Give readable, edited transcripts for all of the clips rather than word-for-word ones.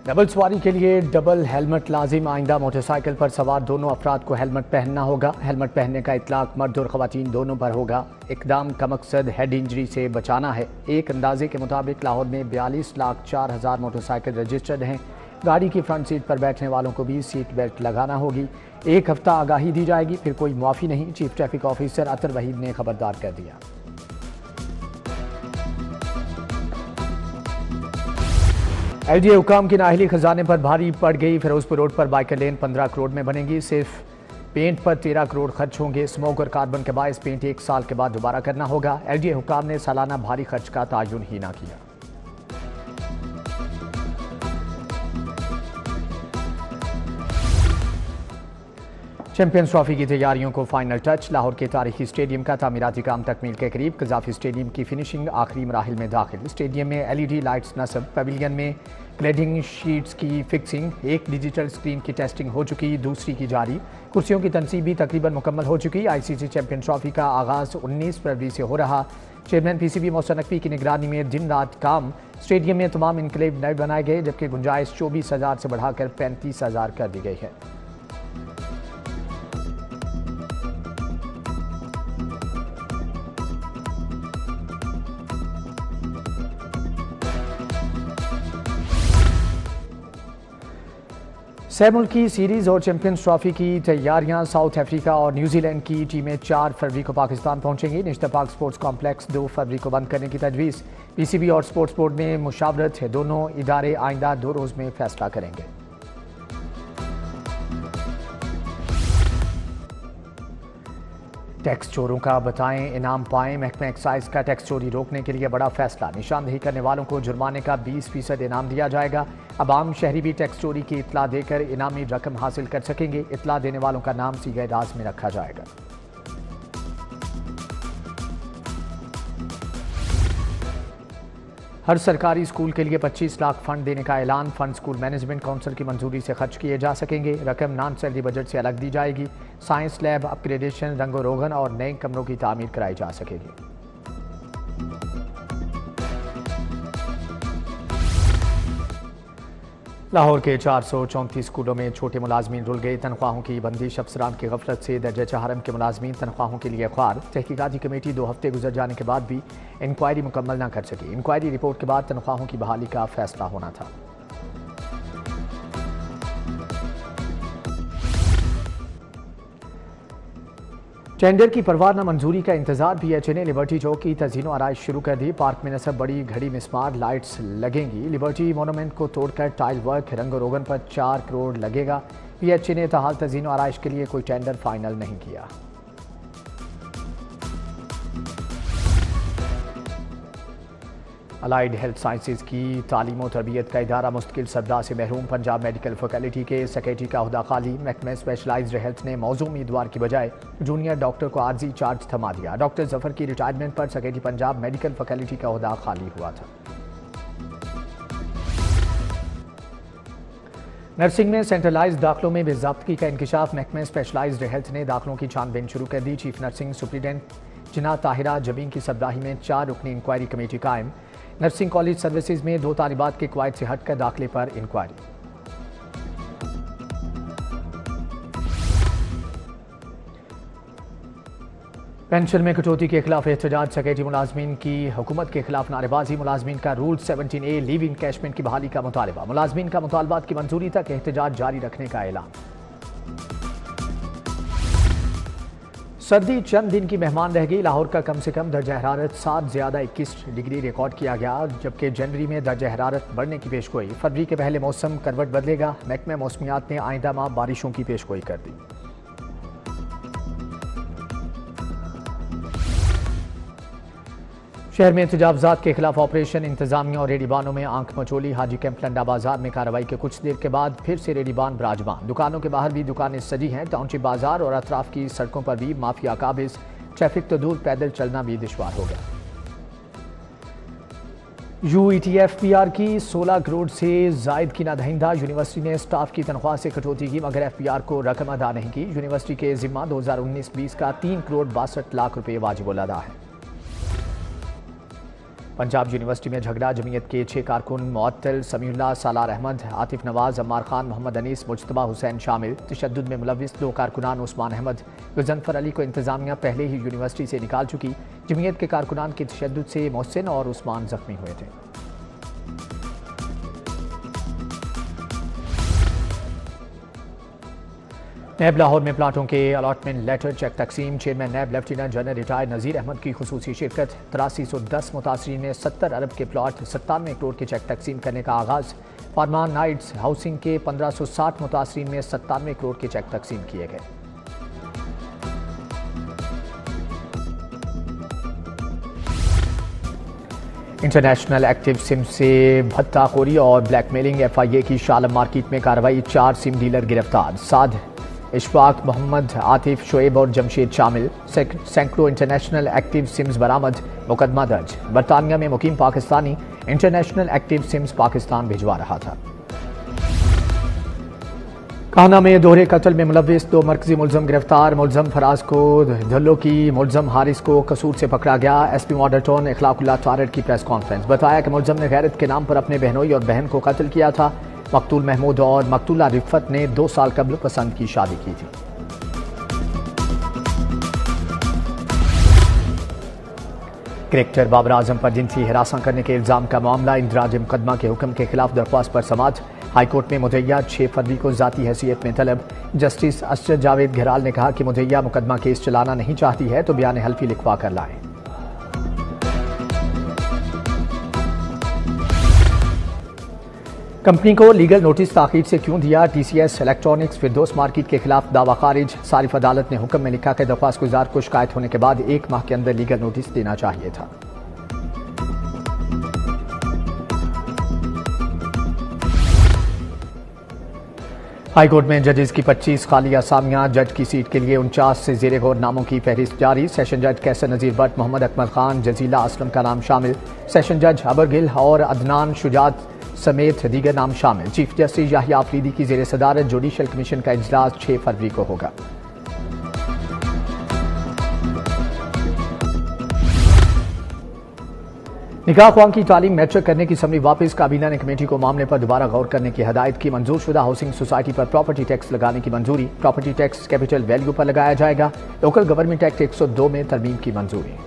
Double सवारी के लिए डबल हेलमेट लाजिम। आइंदा मोटरसाइकिल पर सवार दोनों अफराद को हेलमेट पहनना होगा। हेलमेट पहनने का इतलाक मर्द और खवातीन दोनों पर होगा। इकदाम का मकसद हेड इंजरी से बचाना है। एक अंदाजे के मुताबिक लाहौर में 42,04,000 मोटरसाइकिल रजिस्टर्ड हैं। गाड़ी की फ्रंट सीट पर बैठने वालों को भी सीट बेल्ट लगाना होगी। एक हफ्ता आगाही दी जाएगी, फिर कोई मुआफ़ी नहीं। चीफ ट्रैफिक ऑफिसर अतर वहीद ने खबरदार कर दिया। LDA हुकाम की नाअहली खजाने पर भारी पड़ गई। फिरोजपुर रोड पर बाइकर लेन 15 करोड़ में बनेगी। सिर्फ पेंट पर 13 करोड़ खर्च होंगे। स्मोक और कार्बन के बायस पेंट 1 साल के बाद दोबारा करना होगा। LDA हुकाम ने सालाना भारी खर्च का तायुन ही ना किया। चैंपियंस ट्रॉफी की तैयारियों को फाइनल टच। लाहौर के तारीखी स्टेडियम का तामीराती काम तकमील के करीब। कजाफी स्टेडियम की फिनिशिंग आखिरी मराहिल में दाखिल। स्टेडियम में LED लाइट्स नस्ब। पवेलियन में क्लेडिंग शीट्स की फिक्सिंग। एक डिजिटल स्क्रीन की टेस्टिंग हो चुकी, दूसरी की जारी। कुर्सियों की तनसीब भी तकरीबन मुकम्मल हो चुकी। ICC चैंपियन ट्रॉफी का आगाज़ 19 फरवरी से हो रहा। चेयरमैन PCB मोहसिन नकवी की निगरानी में दिन रात काम। स्टेडियम में तमाम इनक्लेव नए बनाए गए, जबकि गुंजाइश 24,000 से बढ़ाकर 35,000 कर दी गई है। सह मुल्की सीरीज़ और चैंपियंस ट्रॉफी की तैयारियां। साउथ अफ्रीका और न्यूजीलैंड की टीमें 4 फरवरी को पाकिस्तान पहुंचेंगी। निश्ता पाक स्पोर्ट्स कॉम्प्लेक्स 2 फरवरी को बंद करने की तजवीज़। PCB और स्पोर्ट्स बोर्ड में मुशावरत है। दोनों इदारे आइंदा 2 रोज़ में फैसला करेंगे। टैक्स चोरों का बताएं इनाम पाएं। महकमा एक्साइज का टैक्स चोरी रोकने के लिए बड़ा फैसला। निशानदेही करने वालों को जुर्माने का 20% इनाम दिया जाएगा। अब आम शहरी भी टैक्स चोरी की इतला देकर इनामी रकम हासिल कर सकेंगे। इतला देने वालों का नाम सीगे राज में रखा जाएगा। हर सरकारी स्कूल के लिए 25 लाख फंड देने का ऐलान। फंड स्कूल मैनेजमेंट काउंसिल की मंजूरी से खर्च किए जा सकेंगे। रकम नॉन सैलरी बजट से अलग दी जाएगी। साइंस लैब अपग्रेडेशन, रंगो रोगन और नए कमरों की तामीर कराई जा सकेगी। लाहौर के 434 स्कूलों में छोटे मुलाजमीन रुल गए। तनख्वाहों की बंदिश। अफसरान की गफलत से दर्जा चहारम के मुलाजमीन तनख्वाहों के लिए ख्वार। तहकीकाती कमेटी 2 हफ्ते गुजर जाने के बाद भी इंक्वायरी मुकम्मल न कर सकी। इंक्वायरी रिपोर्ट के बाद तनख्वाहों की बहाली का फैसला होना था। टेंडर की परवाना मंजूरी का इंतजार। PHA ने लिबर्टी चौक की तज़ीनो आराइश शुरू कर दी। पार्क में नस्ब बड़ी घड़ी मिसमार लाइट्स लगेंगी। लिबर्टी मोनूमेंट को तोड़कर टाइल वर्क, रंगो रोगन पर 4 करोड़ लगेगा। PHA ने ताहाल तज़ीनो आराइश के लिए कोई टेंडर फाइनल नहीं किया। अलाइड हेल्थ साइंसेज की तालीम और तरबियत का इदारा मुस्तकिल सद्दा से महरूम। पंजाब मेडिकल फैकल्टी के सेक्रेटरी का अहदा खाली। महकमा स्पेशलाइज्ड हेल्थ ने मौजू उम्मीदवार की बजाय जूनियर डॉक्टर को आर्जी चार्ज थमा दिया। डॉक्टर जफर की रिटायरमेंट पर सेक्रेटरी पंजाब मेडिकल फैकल्टी का अहदा खाली हुआ था। नर्सिंग में सेंट्रलाइज्ड दाखिलों में बेज़ाब्तगी का इंकशाफ। महकमा स्पेशलाइज्ड हेल्थ ने दाखिलों की छानबीन शुरू कर दी। चीफ नर्सिंग सुप्रीडेंट जिना ताहिरा जबीन की सरबराही में 4 रुकनी इंक्वायरी कमेटी कायम। नर्सिंग कॉलेज सर्विसेज में 2 तालिबात के कवायद से हटकर दाखिले पर इंक्वायरी। पेंशन में कटौती के खिलाफ एहतजाज। सेक्रेटरी मुलाजमीन की हुकूमत के खिलाफ नारेबाजी। मुलाजमीन का रूल 17A लीव इनकैशमेंट की बहाली का मुतालबा। मुलाजमीन का मुतालबात की मंजूरी तक एहतजाज जारी रखने का ऐलान। सर्दी चंद दिन की मेहमान रह गई। लाहौर का कम से कम दर्जा हरारत 7 ज़्यादा 21 डिग्री रिकॉर्ड किया गया, जबकि जनवरी में दर्जा हरारत बढ़ने की पेशगोई। फरवरी के पहले मौसम करवट बदलेगा। महकमे मौसमियात ने आइंदा माह बारिशों की पेशगोई कर दी। शहर में तजावजात के खिलाफ ऑपरेशन। इंतजामिया और रेडीबानों में आंख मचोली। हाजी कैंप लंडा बाजार में कार्रवाई के कुछ देर के बाद फिर से रेडीबान बराजमान। दुकानों के बाहर भी दुकानें सजी हैं। टाउनशिप बाजार और अतराफ की सड़कों पर भी माफिया काबिज। ट्रैफिक तो दूर, पैदल चलना भी दुश्वार हो गया। UET-FPR की 16 करोड़ से जायद की नादहिंदा। यूनिवर्सिटी ने स्टाफ की तनख्वाह से कटौती की, मगर FPR को रकम अदा नहीं की। यूनिवर्सिटी के जिम्मा 2019-20 का 3 करोड़ 62 लाख रुपये वाजिब अदा है। पंजाब यूनिवर्सिटी में झगड़ा, जमीयत के 6 कारकुन मुअत्तल, समीउल्लाह, सालार अहमद, आतिफ नवाज, अम्मार खान, मोहम्मद अनीस, मुज्तबा हुसैन शामिल। तशद्दुद में मुलव्विस 2 कारकुनान उस्मान अहमद, गुजनफर अली को इंतजामिया पहले ही यूनिवर्सिटी से निकाल चुकी। जमीयत के कारकुनान के तशद्दुद से मोहसिन और उस्मान जख्मी हुए थे। नैब लाहौर में प्लाटों के अलॉटमेंट लेटर चेक तकसीम। चेयरमैन नैब लेफ्टिनेंट जनरल रिटायर्ड नज़ीर अहमद की खुसूसी शिरकत। 8310 मुतासरीन में 70 अरब के प्लाट 97 करोड़ के चेक तकसीम करने का आगाज़। फार्मान नाइट्स हाउसिंग के 1560 मुतासरीन में 97 करोड़ के चेक तकसीम किए गए। इंटरनेशनल एक्टिव सिम से भत्ताखोरी और ब्लैकमेलिंग। FIA की शालम मार्केट में कार्रवाई, 4 सिम डीलर गिरफ्तार। साद, इशफाक, मोहम्मद, आतिफ, शोएब और जमशेद शामिल। सैकड़ों इंटरनेशनल एक्टिव सिम्स बरामद, मुकदमा दर्ज। बरतानिया में मुकीम Pakistani international active sims Pakistan भिजवा रहा था। काहना में दोहरे कत्ल में मुलव्विस 2 मरकजी मुलजम गिरफ्तार। मुलजम फराज को धल्लो की, मुलजम हारिस को कसूर से पकड़ा गया। SP मॉडल टाउन इखलाकुल्लाह तारड़ की प्रेस कॉन्फ्रेंस। बताया कि मुलजम ने गैरत के नाम पर अपने बहनोई और बहन को कत्ल किया था। मकतूल महमूद और मकतूला रिफत ने 2 साल कबल पसंद की शादी की थी। क्रिकेटर बाबर आजम पर जिनसी हिरासत करने के इल्जाम का मामला। इंदराज मुकदमा के हुक्म के खिलाफ दरख्वास्त पर समाअत। हाईकोर्ट में मुद्दईया 6 फरवरी को जाती हैसियत में तलब। जस्टिस असरद जावेद घराल ने कहा कि मुद्दईया मुकदमा केस चलाना नहीं चाहती है तो बयान हल्फी लिखवा कर लाए। कंपनी को लीगल नोटिस ताखीर से क्यों दिया? TCS इलेक्ट्रॉनिक्स फिरदौस मार्केट के खिलाफ दावा खारिज। सारिफ अदालत ने हुक्म में लिखा कि दरख्वास्त गुजार को शिकायत होने के बाद 1 माह के अंदर लीगल नोटिस देना चाहिए था। हाईकोर्ट में जजेस की 25 खाली असामियां। जज की सीट के लिए 49 से जेर गौर नामों की फहरिस्त जारी। सेशन जज कैसर नजीर भट्ट, मोहम्मद अकमल खान, जजीला असलम का नाम शामिल। सेशन जज अबर गिल और अदनान शुजात समेत दीगर नाम शामिल। चीफ जस्टिस याहिया आफरीदी की जेर सदारत जुडिशल कमीशन का इजलास 6 फरवरी को होगा। निकाह ख्वां की तालीम मैट्रिक करने की समरी वापस। काबीना ने कमेटी को मामले पर दोबारा गौर करने की हदायत की। मंजूर शुदा हाउसिंग सोसाइटी पर प्रॉपर्टी टैक्स लगाने की मंजूरी। प्रॉपर्टी टैक्स कैपिटल वैल्यू पर लगाया जाएगा। लोकल गवर्नमेंट एक्ट 102 में तरमीम की मंजूरी।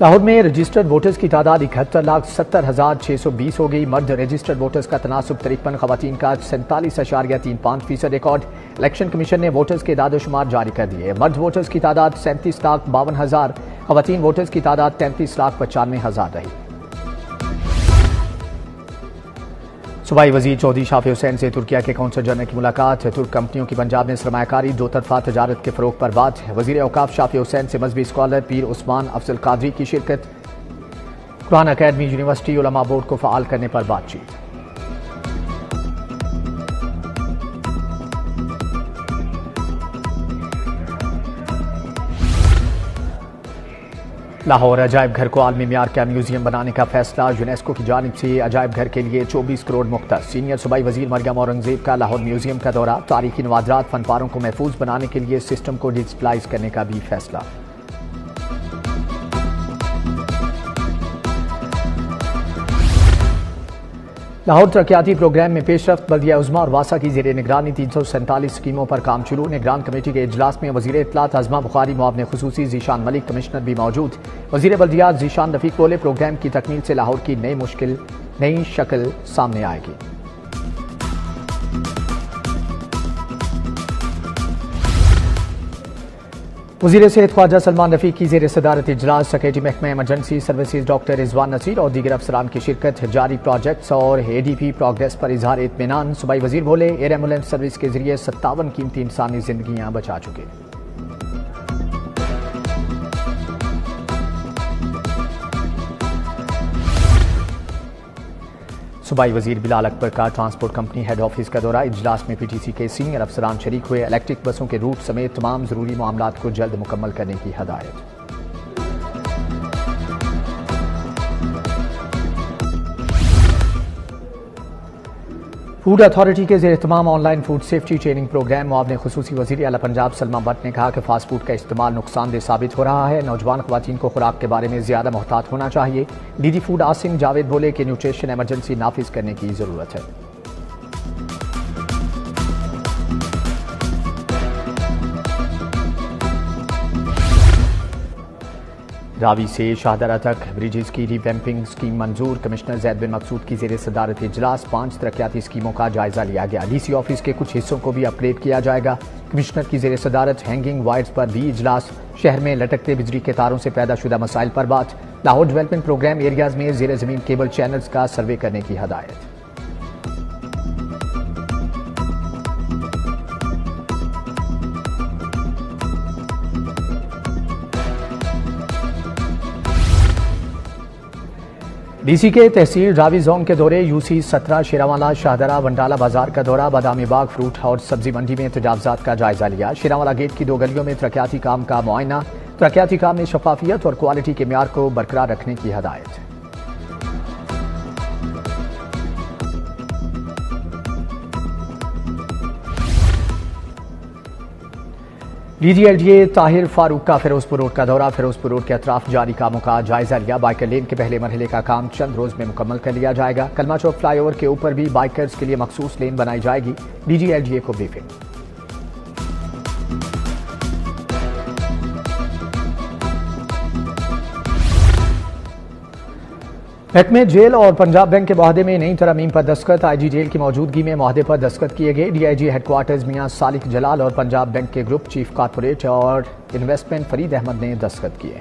लाहौर में रजिस्टर्ड वोटर्स की तादाद 71,70,620 हो गई। मर्द रजिस्टर्ड वोटर्स का तनासुब 53, खवातीन का 47.35% रिकॉर्ड। इलेक्शन कमीशन ने वोटर्स के दादोशुमार जारी कर दिए। मर्द वोटर्स की तादाद 37,52,000, खवातीन वोटर्स की तादाद 33,95,000 रही। सूबाई वजीर चौधरी शाफी हुसैन से तुर्किया के कौंसल जनरल की मुलाकात। तुर्क कंपनियों की पंजाब में सरमायाकारी, 2 तरफा तजारत के फरोग पर बात। वजीर औकाफ शाफी हुसैन से मजहबी स्कॉलर पीर उस्मान अफजल कादरी की शिरकत। कुरान अकेडमी यूनिवर्सिटी उलमा बोर्ड को फाल करने पर बातचीत। लाहौर अजायब घर को आलमी मियार का म्यूजियम बनाने का फैसला। यूनेस्को की जानिब से अजायब घर के लिए 24 करोड़ मुख्तस। सीनियर सूबाई वजीर मरियम औरंगजेब का लाहौर म्यूजियम का दौरा। तारीखी नवादरात फनपारों को महफूज बनाने के लिए सिस्टम को डिजिटलाइज करने का भी फैसला। लाहौर तरक्याती प्रोग्राम में पेशरफ्त। बल्दिया उज़्मा और वासा की जेर निगरानी 347 स्कीमों पर काम शुरू। निगरान कमेटी के इजलास में वजीर इत्तलात आज़मा बुखारी, मुआवने खुसूसी जीशान मलिक, कमिश्नर भी मौजूद। वजीर बल्दियात जीशान रफीक बोले, प्रोग्राम की तकमील से लाहौर की नई शक्ल सामने आएगी। वज़ीर सेहत ख्वाजा सलमान रफीक की जेर सदारत इजलास। सेक्रेटरी महकमा emergency services doctor Rizwan Naseer और दीगर अफसरान की शिरकत। जारी प्रोजेक्ट्स और ADP प्रोग्रेस पर इजहार इत्मीनान। सूबाई वजीर बोले, एयर एम्बुलेंस सर्विस के जरिए 57 कीमती इंसानी जिंदगियां बचा चुके। सूबाई वजीर बिलाल अकबर का ट्रांसपोर्ट कंपनी हेड ऑफिस का दौरा। इजलास में PTC के सीनियर अफसरान शरीक हुए। इलेक्ट्रिक बसों के रूट समेत तमाम जरूरी मामलात को जल्द मुकम्मल करने की हदायत। फूड अथॉरिटी के ज़ेर इत्माम online food safety training program मुआवने खुसूसी वज़ीर आला पंजाब सलमा भट्ट ने कहा कि फास्ट फूड का इस्तेमाल नुकसानदेह साबित हो रहा है। नौजवान ख़वातीन को खुराक के बारे में ज़्यादा मोहतात होना चाहिए। डीजी फूड आसिम जावेद बोले कि न्यूट्रिशन एमरजेंसी नाफिज करने की ज़रूरत है। रावी से शाहदरा तक ब्रिजेस की रिवैम्पिंग स्कीम मंजूर। कमिश्नर जैद बिन मकसूद की ज़ेर सदारत इजलास 5 तरक्याती स्कीमों का जायजा लिया गया। डीसी ऑफिस के कुछ हिस्सों को भी अपग्रेड किया जाएगा। कमिश्नर की ज़ेर सदारत हैंगिंग वायर्स पर भी इजलास। शहर में लटकते बिजली के तारों से पैदा शुदा मसाइल पर बात। लाहौर डेवलपमेंट प्रोग्राम एरियाज में ज़ेर ज़मीन केबल चैनल्स का सर्वे करने की हदायत। डीसी के तहसील रावी जोन के दौरे यूसी 17 शेरावाला शाहदरा वंडाला बाजार का दौरा। बादामी बाग फ्रूट और सब्जी मंडी में तजावजात का जायजा लिया। शेरावाला गेट की 2 गलियों में तरक्याती काम का मुआयना। तरक्याती काम में शफाफियत और क्वालिटी के म्यार को बरकरार रखने की हदायत। डीजीएलडीए ताहिर फारूक का फिरोजपुर रोड का दौरा। फिरोजपुर रोड के अतराफ जारी कामों का जायजा लिया। बाइकर लेन के पहले मरहले का काम चंद रोज में मुकम्मल कर लिया जाएगा। कलमा चौक फ्लाईओवर के ऊपर भी बाइकर्स के लिए मखसूस लेन बनाई जाएगी। डीजीएलडीए को ब्रीफिंग। महकमे जेल और पंजाब बैंक के मुआहदे में नई तरमीम पर दस्तखत। आईजी जेल की मौजूदगी में मुआहदे पर दस्तखत किए गए। डीआईजी हेडक्वार्टर्स मियां सालिक जलाल और पंजाब बैंक के ग्रुप चीफ कॉर्पोरेट और इन्वेस्टमेंट फरीद अहमद ने दस्तखत किए।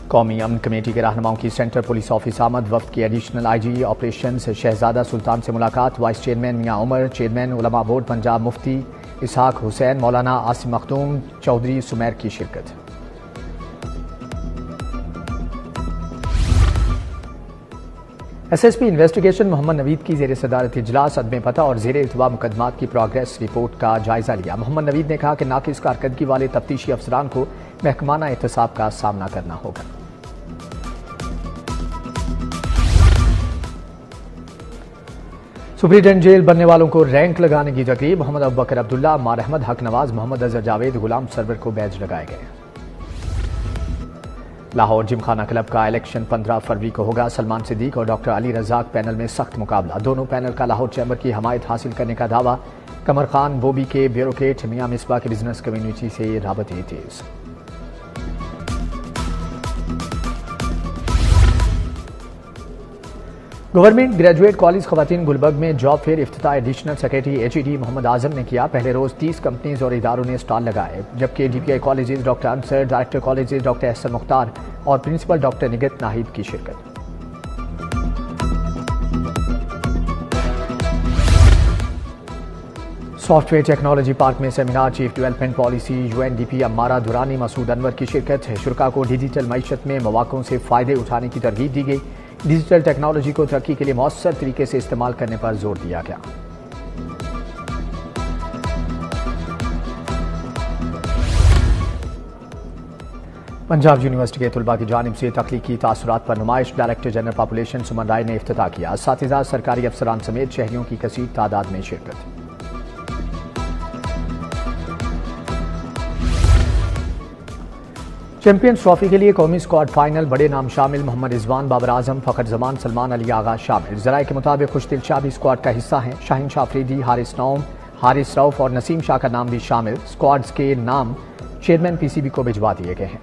कौमी अमन कमेटी के रहनुमाओं की सेंट्रल पुलिस ऑफिस आमद। वफ्द की एडिशनल आईजी ऑपरेशन शहजादा सुल्तान से मुलाकात। वाइस चेयरमैन मियां उमर, चेयरमैन उलमा बोर्ड पंजाब मुफ्ती इसहाक हुसैन, मौलाना आसिम मखदूम, चौधरी सुमैर की शिरकत। एसएसपी इन्वेस्टिगेशन मोहम्मद नवीद की ज़ेर सदारत इजलास अदम पता और ज़ेर इल्तवा मुकदमात की प्रोग्रेस रिपोर्ट का जायजा लिया। मोहम्मद नवीद ने कहा कि नाकिस कारकर्दगी वाले तफ्तीशी अफसरान को महकमाना एहतसाब का सामना करना होगा। सुप्रीटेंडेंट जेल बनने वालों को रैंक लगाने की तकरीब। मोहम्मद अबूबकर अब्दुल्ला, अम्मार अहमद, हक नवाज, मोहम्मद अजहर जावेद, गुलाम सरवर को बैज लगाए गए। लाहौर जिमखाना क्लब का इलेक्शन 15 फरवरी को होगा। सलमान सिद्दीक और डॉक्टर अली रजाक पैनल में सख्त मुकाबला। दोनों पैनल का लाहौर चैम्बर की हमायत हासिल करने का दावा। कमर खान बोबी के ब्यूरोक्रेट मियां मिसबा के बिजनेस कम्युनिटी से राबते तेज। गवर्नमेंट ग्रेजुएट कॉलेज खवातीन गुलबर्ग में जॉब फेयर इफ्तिताह additional secretary HED Mohammad Azam ने किया। पहले रोज 30 कंपनीज और इदारों ने स्टॉल लगाए, जबकि DPI colleges doctor Ansar, director colleges doctor Ehsan Mukhtar और प्रिंसिपल डॉक्टर निगत नाहिद की शिरकत। सॉफ्टवेयर टेक्नोलॉजी पार्क में seminar. Chief development policy UNDP Ammara Durrani Masood Anwar की शिरकत। शुरा को डिजिटल मईशत में मौक़ों से फ़ायदे उठाने की तरगीब दी गई। डिजिटल टेक्नोलॉजी को तरक्की के लिए मौसर तरीके से इस्तेमाल करने पर जोर दिया गया। पंजाब यूनिवर्सिटी के तुलबा की जानिब से तख्लीकी तासुरात पर नुमाइश। डायरेक्टर जनरल पॉपुलेशन सुमन राय ने इफ्तिताह किया। साथिज़ा, सरकारी अफसरान समेत शहरियों की कसीर तादाद में शिरकत। चैंपियंस ट्रॉफी के लिए कौमी स्क्वाड फाइनल। बड़े नाम शामिल। मोहम्मद रिजवान, बाबर आजम, फखर जमान, सलमान अली आगा शामिल। जराये के मुताबिक खुशदिल शाह भी स्क्वाड का हिस्सा हैं। शाहीन शाह अफरीदी, हारिस नौम, हारिस रऊफ और नसीम शाह का नाम भी शामिल। स्क्वाड्स के नाम चेयरमैन पीसीबी को भिजवा दिए गए हैं।